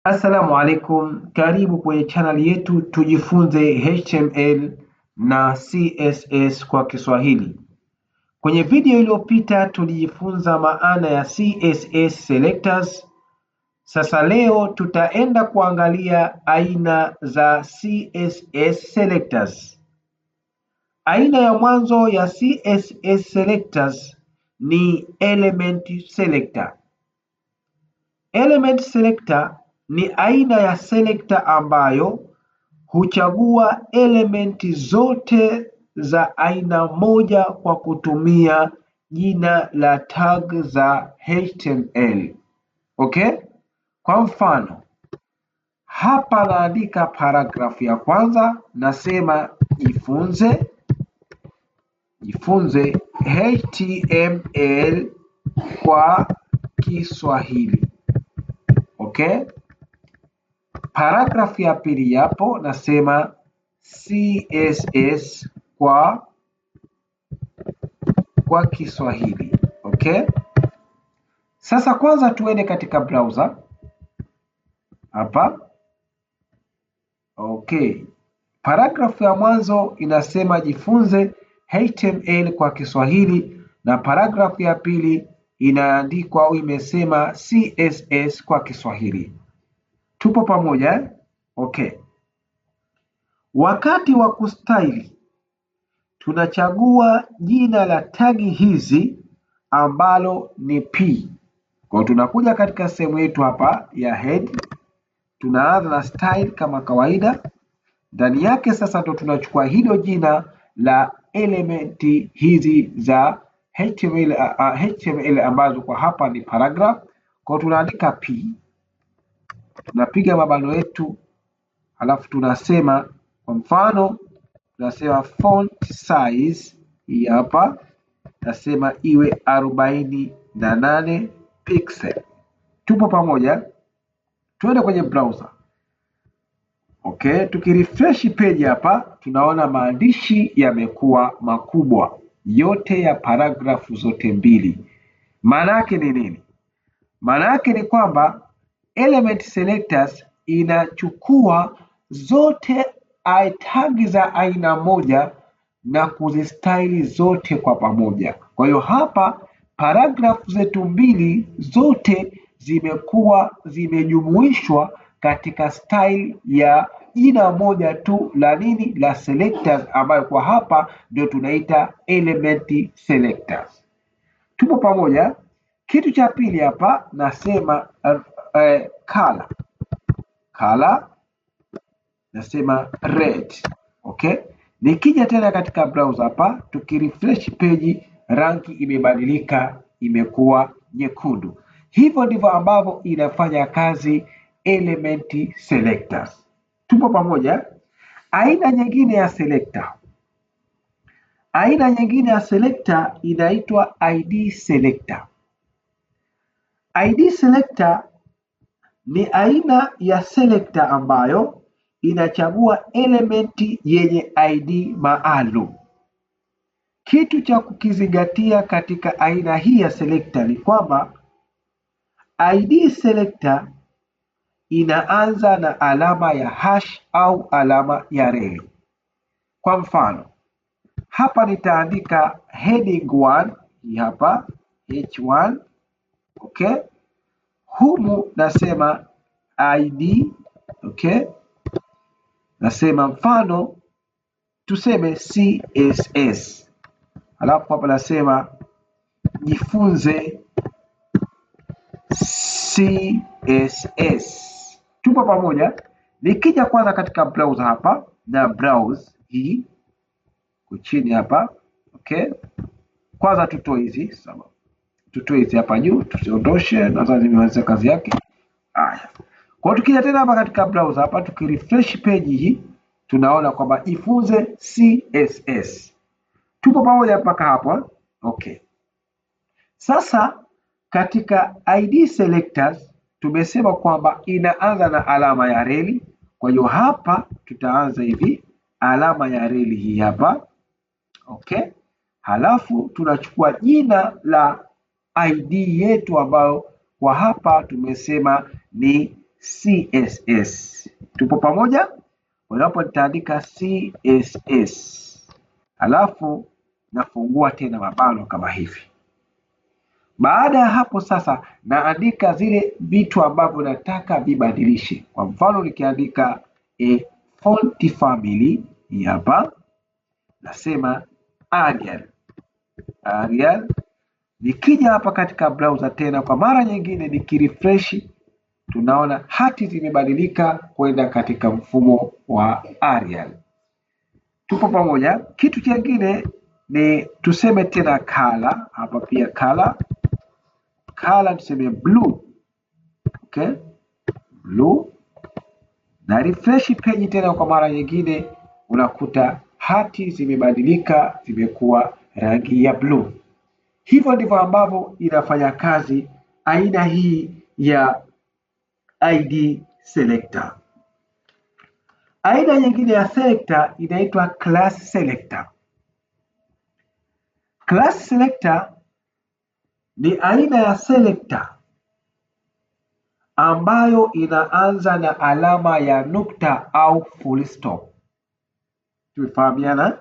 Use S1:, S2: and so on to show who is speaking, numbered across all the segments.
S1: Assalamu alaikum, karibu kwenye channel yetu tujifunze HTML na CSS kwa Kiswahili. Kwenye video iliyopita tulijifunza maana ya CSS selectors. Sasa leo tutaenda kuangalia aina za CSS selectors. Aina ya mwanzo ya CSS selectors ni element selector. Element selector ni aina ya selector ambayo huchagua elementi zote za aina moja kwa kutumia jina la tag za HTML. Okay? Kwa mfano, hapa naandika paragraph ya kwanza, nasema jifunze HTML kwa Kiswahili. Okay? Paragraph ya pili yapo nasema CSS kwa Kiswahili. Okay? Sasa kwanza tuende katika browser. Hapa. Okay. Paragraph ya mwanzo inasema jifunze HTML kwa Kiswahili na paragraph ya pili inaandikwa au imesema CSS kwa Kiswahili. Tupo pamoja? Okay. Wakati wa kustyle tunachagua jina la tagi hizi ambalo ni P. Kwa tunakuja katika sehemu yetu hapa ya head, tunaanza na style kama kawaida. Ndani yake sasa ndo tunachukua hilo jina la elementi hizi za HTML ambazo kwa hapa ni paragraph. Kwa tunaandika P, tunapiga mabano yetu, halafu tunasema kwa mfano tunasema font size hii hapa nasema iwe 48 pixel. Tupo pamoja? Tuende kwenye browser. Okay, tukirefresh page hapa tunaona maandishi yamekuwa makubwa yote ya paragrafu zote mbili. Maana yake ni nini? Maana yake ni kwamba element selectors inachukua zote tagi za aina moja na kuzistyle zote kwa pamoja. Kwa hiyo hapa paragrafu zetu mbili zote zimekuwa zimejumuishwa katika style ya jina moja tu la nini, la selectors, ambayo kwa hapa ndio tunaita element selectors. Tupo pamoja? Kitu cha pili hapa nasema color nasema red. Okay, nikija tena katika browser hapa tukirefresh page, rangi imebadilika, imekuwa nyekundu. Hivyo ndivyo ambavyo inafanya kazi element selectors. Tupo pamoja? Aina nyingine ya selector inaitwa ID selector. ID selector ni aina ya selector ambayo inachagua elementi yenye ID maalum. Kitu cha kukizingatia katika aina hii ya selector ni kwamba ID selector inaanza na alama ya hash au alama ya reli. Kwa mfano, hapa nitaandika heading 1, hii hapa H1. Okay? Humu nasema ID. Okay? Nasema mfano tuseme CSS. Alafu hapa nasema jifunze CSS. Tupo pamoja? Nikija kwanza katika browser hapa na browse hii chini hapa. Okay? Kwanza tutoe hizi, sawa. Tutoe hizi hapa juu, tusiondoshe, nadhani zimeweza kazi yake. Haya. Kwa tukija tena hapa katika browser hapa tukirefresh page hii tunaona kwamba jifunze CSS. Tupo pamoja mpaka hapo? Okay. Sasa katika ID selectors tumesema kwamba inaanza na alama ya reli. Kwa hiyo hapa tutaanza hivi, alama ya reli hii hapa. Okay? Halafu tunachukua jina la ID yetu ambayo kwa hapa tumesema ni CSS. Tupo pamoja? Kwa hapo nitaandika CSS. Alafu nafungua tena mabano kama hivi. Baada ya hapo sasa naandika zile vitu ambavyo nataka vibadilishe. Kwa mfano nikiandika font family hapa, nasema Arial. Nikija hapa katika browser tena kwa mara nyingine nikirefresh, tunaona hati zimebadilika kwenda katika mfumo wa Arial. Tupo pamoja? Kitu kingine ni tuseme tena color hapa, pia color tuseme blue. Okay, blue, na refresh page tena kwa mara nyingine, unakuta hati zimebadilika, zimekuwa rangi ya blue. Hivyo ndivyo ambavyo inafanya kazi aina hii ya ID selector. Aina nyingine ya selector inaitwa class selector. Class selector ni aina ya selector ambayo inaanza na alama ya nukta au full stop. Tumefahamiana?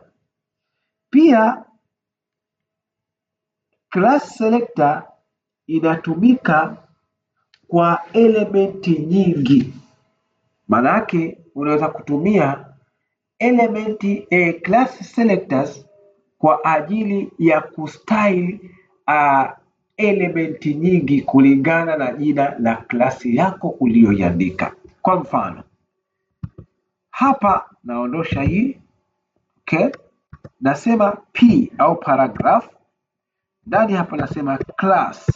S1: Pia class selector inatumika kwa elementi nyingi. Maana yake unaweza kutumia elementi class selectors kwa ajili ya kustyle elementi nyingi kulingana na jina la klasi yako uliyoiandika. Kwa mfano hapa naondosha hii, okay, nasema P au paragraph. Ndani hapa nasema class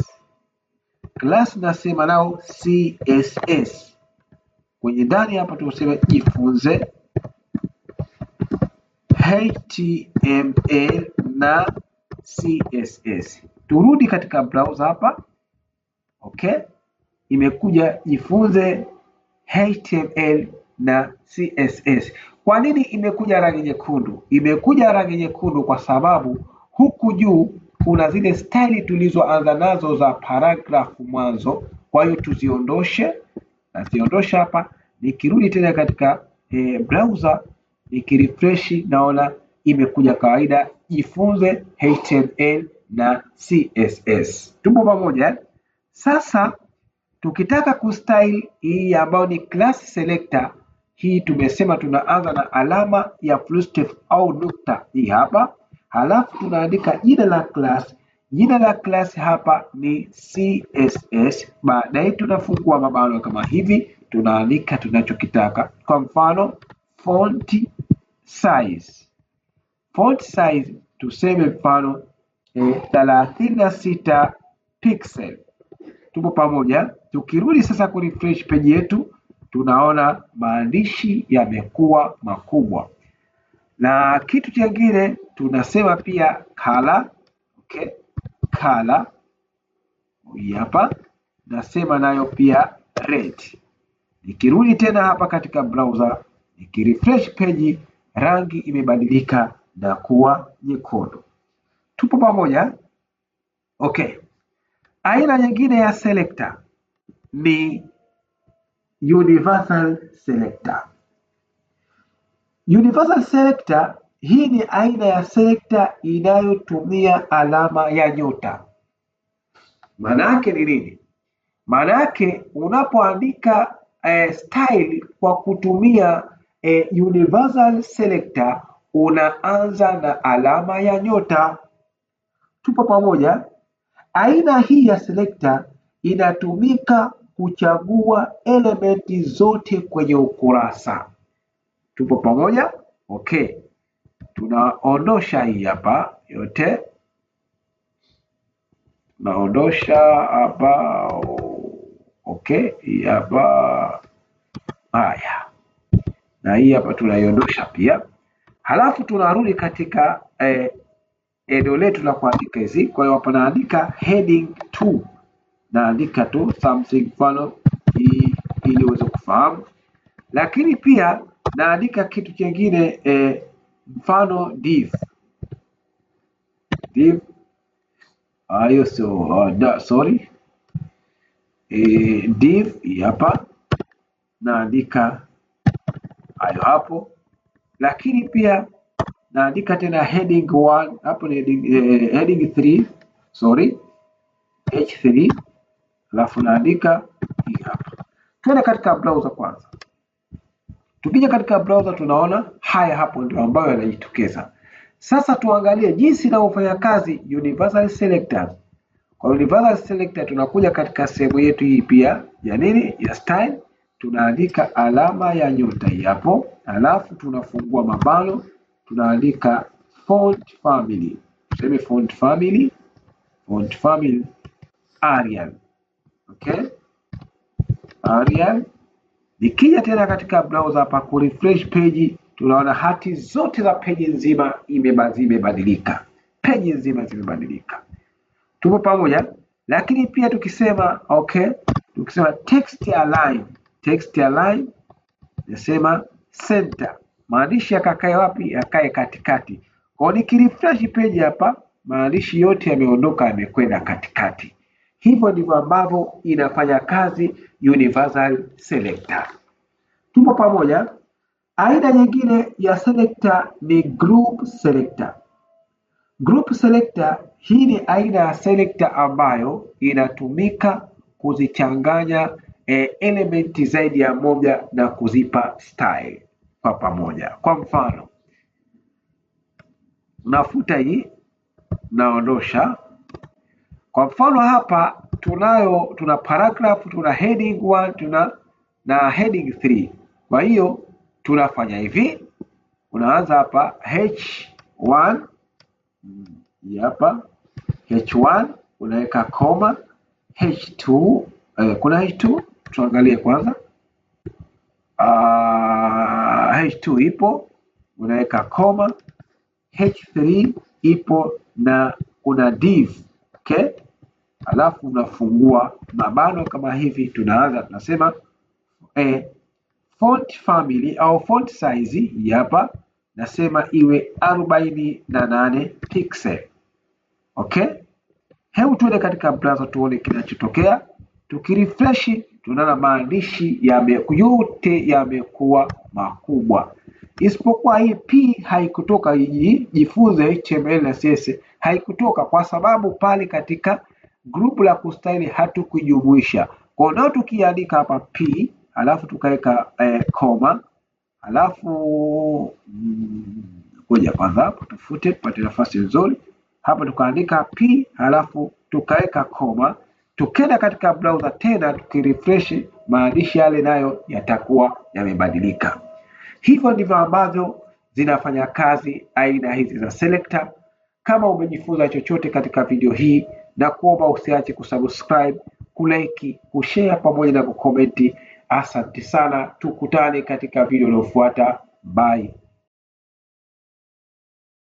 S1: nasema nao CSS. Kwenye ndani hapa tunasema jifunze HTML na CSS. Turudi katika browser hapa. Okay, imekuja jifunze HTML na CSS. Kwa nini imekuja rangi nyekundu? Imekuja rangi nyekundu kwa sababu huku juu kuna zile style tulizoanza nazo za paragraph mwanzo. Kwa hiyo tuziondoshe, naziondosha hapa. Nikirudi tena katika browser, nikirefresh, naona imekuja kawaida jifunze HTML na CSS. Tupo pamoja? Sasa tukitaka kustyle hii ambayo ni class selector, hii tumesema tunaanza na alama ya full stop au nukta hii hapa. Halafu tunaandika jina la class. Jina la class hapa ni CSS. Baadaye tunafungua mabano kama hivi, tunaandika tunachokitaka. Kwa mfano font size. Font size tuseme mfano 36 pixel. Tupo pamoja? Tukirudi sasa ku refresh page yetu, tunaona maandishi yamekuwa makubwa. Na kitu kingine tunasema pia color. Okay, color hapa nasema nayo pia red. Nikirudi tena hapa katika browser, nikirefresh page, rangi imebadilika na kuwa nyekundu. Tupo pamoja? Okay. Aina nyingine ya selector ni universal selector. Universal selector hii ni aina ya selector inayotumia alama ya nyota. Maana yake ni nini? Maana yake unapoandika style kwa kutumia universal selector unaanza na alama ya nyota. Tupo pamoja? Aina hii ya selector inatumika kuchagua elementi zote kwenye ukurasa. Tupo pamoja? Okay. Tunaondosha hii hapa yote. Naondosha hapa. Okay, hii hapa. Haya. Na hii hapa tunaiondosha pia. Halafu tunarudi katika eneo letu la kuandika hizi. Kwa hiyo hapa naandika heading 2. Naandika tu something mfano ili uweze kufahamu. Lakini pia naandika kitu kingine mfano div. Div hapa. naandika hayo hapo, lakini pia naandika tena heading 1 hapo ni heading 3 sorry h3, alafu naandika hii hapa. Tuende katika browser kwanza. Tukija katika browser tunaona haya hapo ndio ambayo yanajitokeza. Sasa tuangalie jinsi inavyofanya kazi universal selectors. Kwa universal selector tunakuja katika sehemu yetu hii pia ya nini, ya style, tunaandika alama ya nyota hii hapo, alafu tunafungua mabano, tunaandika font family. Tuseme font family Arial. Okay? Arial. Nikija tena katika browser hapa ku refresh page, tunaona hati zote za page nzima imebadilika. Page nzima zimebadilika. Tupo pamoja? Lakini pia tukisema okay, tukisema text align nasema center. Maandishi yakakae wapi? Yakae katikati. Kwa nikirefresh page hapa, maandishi yote yameondoka, yamekwenda katikati. Hivyo ndivyo ambavyo inafanya kazi universal selector. Tupo pamoja? Aina nyingine ya selector ni group selector. Group selector hii ni aina ya selector ambayo inatumika kuzichanganya elementi zaidi ya moja na kuzipa style kwa pamoja. Kwa mfano, nafuta hii, naondosha. Kwa mfano hapa tuna paragraph, tuna heading 1, na heading 3. Kwa hiyo tunafanya hivi, unaanza hapa H1 hapa, H1 unaweka koma, H2 kuna H2 tuangalie kwanza. H2 ipo, unaweka koma, H3 ipo na kuna div. Okay? Alafu unafungua mabano kama hivi, tunaanza tunasema font family au font size hapa nasema iwe 48 pixel. Okay? Hebu tuende katika browser tuone kinachotokea. Tukirefresh tunaona maandishi yote yamekuwa makubwa. Isipokuwa hii P haikutoka, jifunze HTML na CSS haikutoka kwa sababu pale katika group la kustyle hatukujumuisha. Kwa hiyo tukiandika hapa P alafu tukaweka koma, alafu ngoja kwanza hapo tufute tupate nafasi nzuri. Hapa tukaandika P alafu tukaweka koma, tukenda katika browser tena tukirefresh, maandishi yale nayo yatakuwa yamebadilika. Hivyo ndivyo ambavyo zinafanya kazi aina hizi za selector. Kama umejifunza chochote katika video hii, na kuomba usiache kusubscribe, kulike, kushare pamoja na kukomenti. Asante sana, tukutane katika video inayofuata. Bye.